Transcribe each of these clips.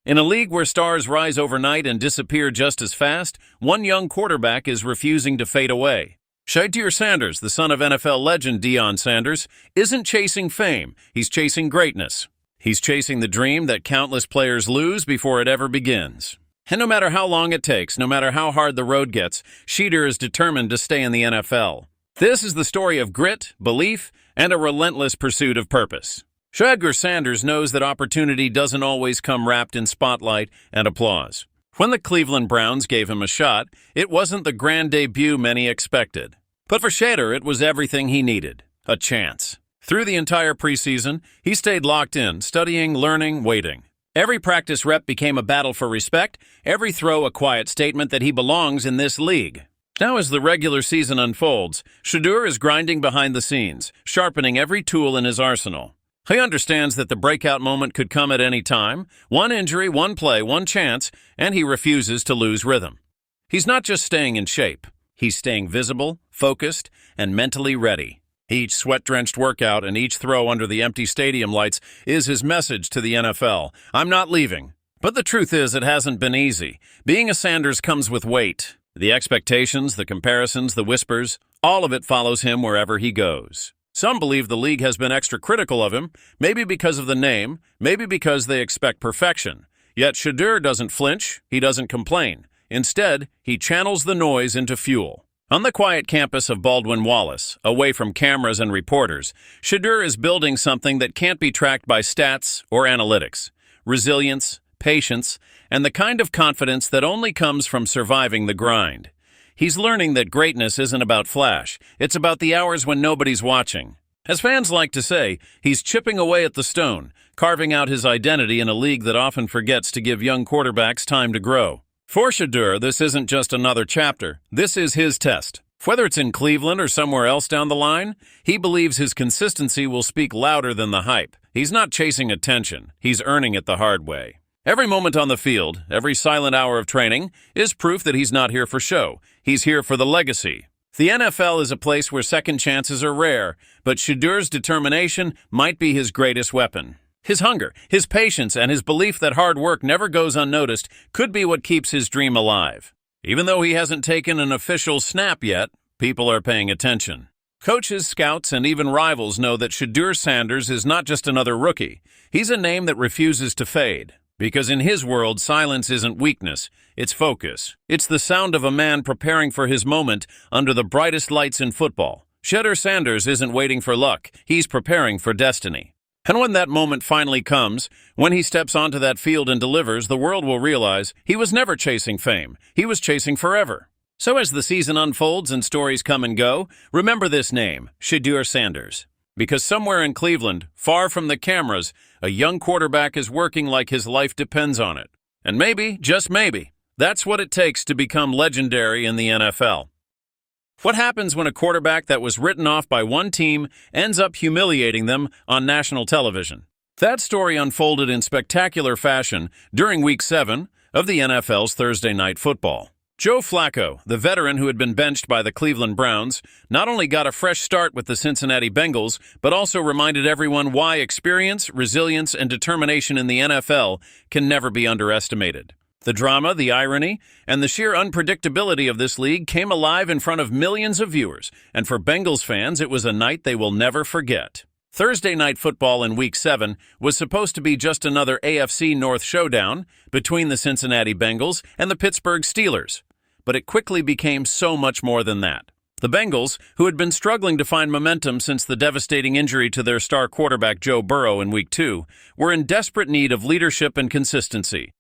In a league where stars rise overnight and disappear just as fast, one young quarterback is refusing to fade away. Shedeur Sanders, the son of NFL legend Deion Sanders, isn't chasing fame, he's chasing greatness. He's chasing the dream that countless players lose before it ever begins. And no matter how long it takes, no matter how hard the road gets, Shedeur is determined to stay in the NFL. This is the story of grit, belief, and a relentless pursuit of purpose. Shedeur Sanders knows that opportunity doesn't always come wrapped in spotlight and applause. When the Cleveland Browns gave him a shot, it wasn't the grand debut many expected. But for Shedeur, it was everything he needed, a chance. Through the entire preseason, he stayed locked in, studying, learning, waiting. Every practice rep became a battle for respect, every throw a quiet statement that he belongs in this league. Now as the regular season unfolds, Shedeur is grinding behind the scenes, sharpening every tool in his arsenal. He understands that the breakout moment could come at any time, one injury, one play, one chance, and he refuses to lose rhythm. He's not just staying in shape, he's staying visible, focused, and mentally ready. Each sweat-drenched workout and each throw under the empty stadium lights is his message to the NFL. I'm not leaving. But the truth is, it hasn't been easy. Being a Sanders comes with weight. The expectations, the comparisons, the whispers, all of it follows him wherever he goes. Some believe the league has been extra critical of him, maybe because of the name, maybe because they expect perfection. Yet Shedeur doesn't flinch, he doesn't complain. Instead, he channels the noise into fuel. On the quiet campus of Baldwin Wallace, away from cameras and reporters, Shedeur is building something that can't be tracked by stats or analytics. Resilience, patience, and the kind of confidence that only comes from surviving the grind. He's learning that greatness isn't about flash, it's about the hours when nobody's watching. As fans like to say, he's chipping away at the stone, carving out his identity in a league that often forgets to give young quarterbacks time to grow. For Shedeur, this isn't just another chapter, this is his test. Whether it's in Cleveland or somewhere else down the line, he believes his consistency will speak louder than the hype. He's not chasing attention, he's earning it the hard way. Every moment on the field, every silent hour of training, is proof that he's not here for show. He's here for the legacy. The NFL is a place where second chances are rare, but Shedeur's determination might be his greatest weapon. His hunger, his patience, and his belief that hard work never goes unnoticed could be what keeps his dream alive. Even though he hasn't taken an official snap yet, people are paying attention. Coaches, scouts, and even rivals know that Shedeur Sanders is not just another rookie. He's a name that refuses to fade. Because in his world, silence isn't weakness, it's focus. It's the sound of a man preparing for his moment under the brightest lights in football. Shedeur Sanders isn't waiting for luck, he's preparing for destiny. And when that moment finally comes, when he steps onto that field and delivers, the world will realize he was never chasing fame, he was chasing forever. So as the season unfolds and stories come and go, remember this name, Shedeur Sanders. Because somewhere in Cleveland, far from the cameras, a young quarterback is working like his life depends on it. And maybe, just maybe, that's what it takes to become legendary in the NFL. What happens when a quarterback that was written off by one team ends up humiliating them on national television? That story unfolded in spectacular fashion during Week 7 of the NFL's Thursday Night Football. Joe Flacco, the veteran who had been benched by the Cleveland Browns, not only got a fresh start with the Cincinnati Bengals, but also reminded everyone why experience, resilience, and determination in the NFL can never be underestimated. The drama, the irony, and the sheer unpredictability of this league came alive in front of millions of viewers, and for Bengals fans, it was a night they will never forget. Thursday Night Football in Week 7 was supposed to be just another AFC North showdown between the Cincinnati Bengals and the Pittsburgh Steelers. But it quickly became so much more than that. The Bengals, who had been struggling to find momentum since the devastating injury to their star quarterback Joe Burrow in Week 2, were in desperate need of leadership and consistency.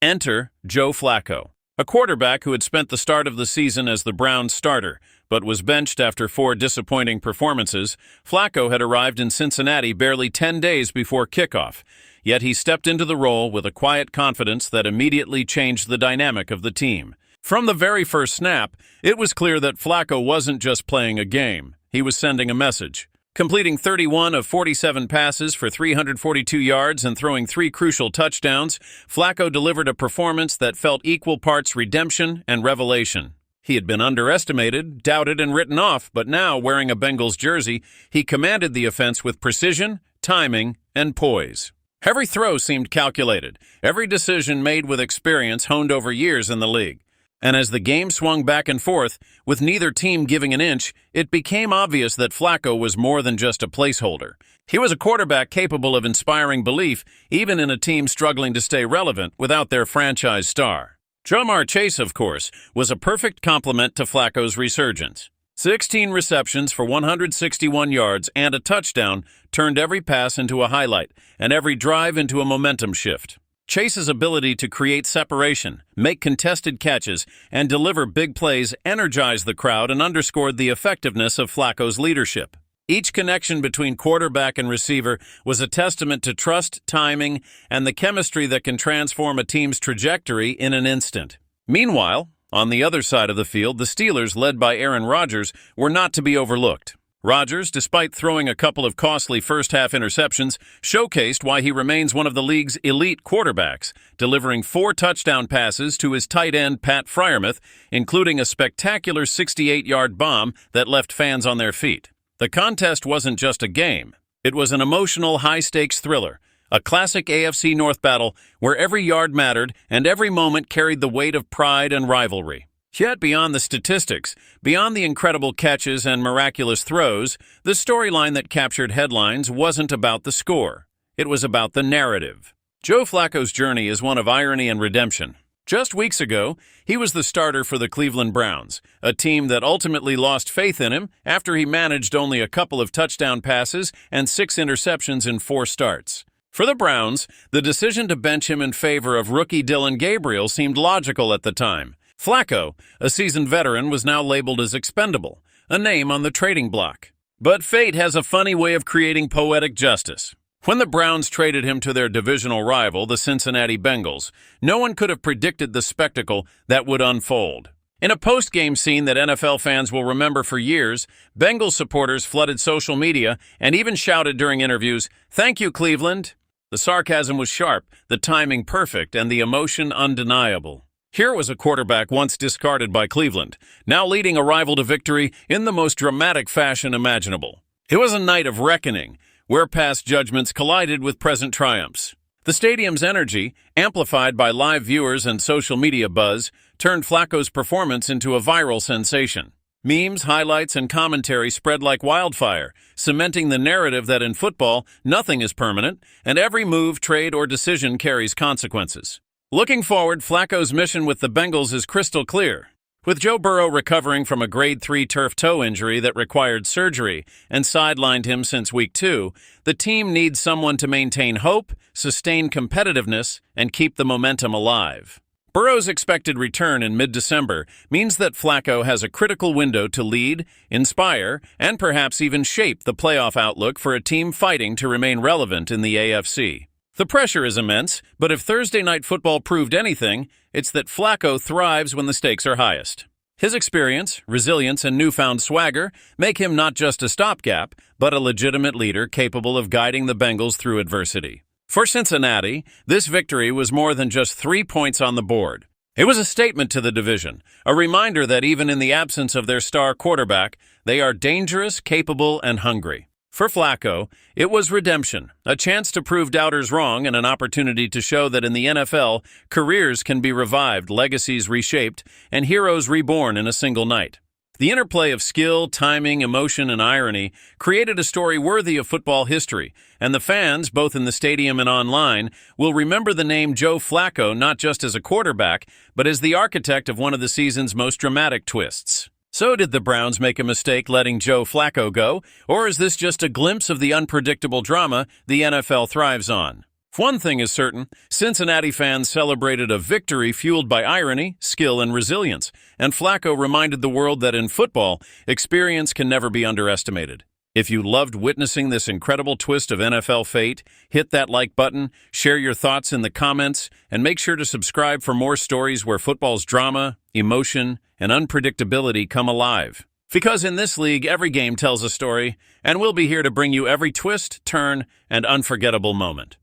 Enter Joe Flacco, a quarterback who had spent the start of the season as the Browns' starter, but was benched after 4 disappointing performances. Flacco had arrived in Cincinnati barely 10 days before kickoff, yet he stepped into the role with a quiet confidence that immediately changed the dynamic of the team. From the very first snap, it was clear that Flacco wasn't just playing a game, he was sending a message. Completing 31 of 47 passes for 342 yards and throwing 3 crucial touchdowns, Flacco delivered a performance that felt equal parts redemption and revelation. He had been underestimated, doubted, and written off, but now, wearing a Bengals jersey, he commanded the offense with precision, timing, and poise. Every throw seemed calculated, every decision made with experience honed over years in the league. And as the game swung back and forth, with neither team giving an inch, it became obvious that Flacco was more than just a placeholder. He was a quarterback capable of inspiring belief, even in a team struggling to stay relevant without their franchise star. Ja'Marr Chase, of course, was a perfect complement to Flacco's resurgence. 16 receptions for 161 yards and a touchdown turned every pass into a highlight and every drive into a momentum shift. Chase's ability to create separation, make contested catches, and deliver big plays energized the crowd and underscored the effectiveness of Flacco's leadership. Each connection between quarterback and receiver was a testament to trust, timing, and the chemistry that can transform a team's trajectory in an instant. Meanwhile, on the other side of the field, the Steelers, led by Aaron Rodgers, were not to be overlooked. Rodgers, despite throwing a couple of costly first-half interceptions, showcased why he remains one of the league's elite quarterbacks, delivering 4 touchdown passes to his tight end Pat Freiermuth, including a spectacular 68-yard bomb that left fans on their feet. The contest wasn't just a game. It was an emotional, high-stakes thriller, a classic AFC North battle where every yard mattered and every moment carried the weight of pride and rivalry. Yet beyond the statistics, beyond the incredible catches and miraculous throws, the storyline that captured headlines wasn't about the score. It was about the narrative. Joe Flacco's journey is one of irony and redemption. Just weeks ago, he was the starter for the Cleveland Browns, a team that ultimately lost faith in him after he managed only a couple of touchdown passes and 6 interceptions in 4 starts. For the Browns, the decision to bench him in favor of rookie Dillon Gabriel seemed logical at the time. Flacco, a seasoned veteran, was now labeled as expendable, a name on the trading block. But fate has a funny way of creating poetic justice. When the Browns traded him to their divisional rival, the Cincinnati Bengals, no one could have predicted the spectacle that would unfold. In a post-game scene that NFL fans will remember for years, Bengals supporters flooded social media and even shouted during interviews, "Thank you, Cleveland." The sarcasm was sharp, the timing perfect, and the emotion undeniable. Here was a quarterback once discarded by Cleveland, now leading a rival to victory in the most dramatic fashion imaginable. It was a night of reckoning, where past judgments collided with present triumphs. The stadium's energy, amplified by live viewers and social media buzz, turned Flacco's performance into a viral sensation. Memes, highlights, and commentary spread like wildfire, cementing the narrative that in football, nothing is permanent, and every move, trade, or decision carries consequences. Looking forward, Flacco's mission with the Bengals is crystal clear. With Joe Burrow recovering from a grade 3 turf toe injury that required surgery and sidelined him since week 2, the team needs someone to maintain hope, sustain competitiveness, and keep the momentum alive. Burrow's expected return in mid-December means that Flacco has a critical window to lead, inspire, and perhaps even shape the playoff outlook for a team fighting to remain relevant in the AFC. The pressure is immense, but if Thursday Night Football proved anything, it's that Flacco thrives when the stakes are highest. His experience, resilience, and newfound swagger make him not just a stopgap, but a legitimate leader capable of guiding the Bengals through adversity. For Cincinnati, this victory was more than just 3 points on the board. It was a statement to the division, a reminder that even in the absence of their star quarterback, they are dangerous, capable, and hungry. For Flacco, it was redemption, a chance to prove doubters wrong and an opportunity to show that in the NFL, careers can be revived, legacies reshaped, and heroes reborn in a single night. The interplay of skill, timing, emotion, and irony created a story worthy of football history, and the fans, both in the stadium and online, will remember the name Joe Flacco not just as a quarterback, but as the architect of one of the season's most dramatic twists. So did the Browns make a mistake letting Joe Flacco go, or is this just a glimpse of the unpredictable drama the NFL thrives on? One thing is certain, Cincinnati fans celebrated a victory fueled by irony, skill, and resilience, and Flacco reminded the world that in football, experience can never be underestimated. If you loved witnessing this incredible twist of NFL fate, hit that like button, share your thoughts in the comments, and make sure to subscribe for more stories where football's drama, emotion, and unpredictability come alive. Because in this league, every game tells a story, and we'll be here to bring you every twist, turn, and unforgettable moment.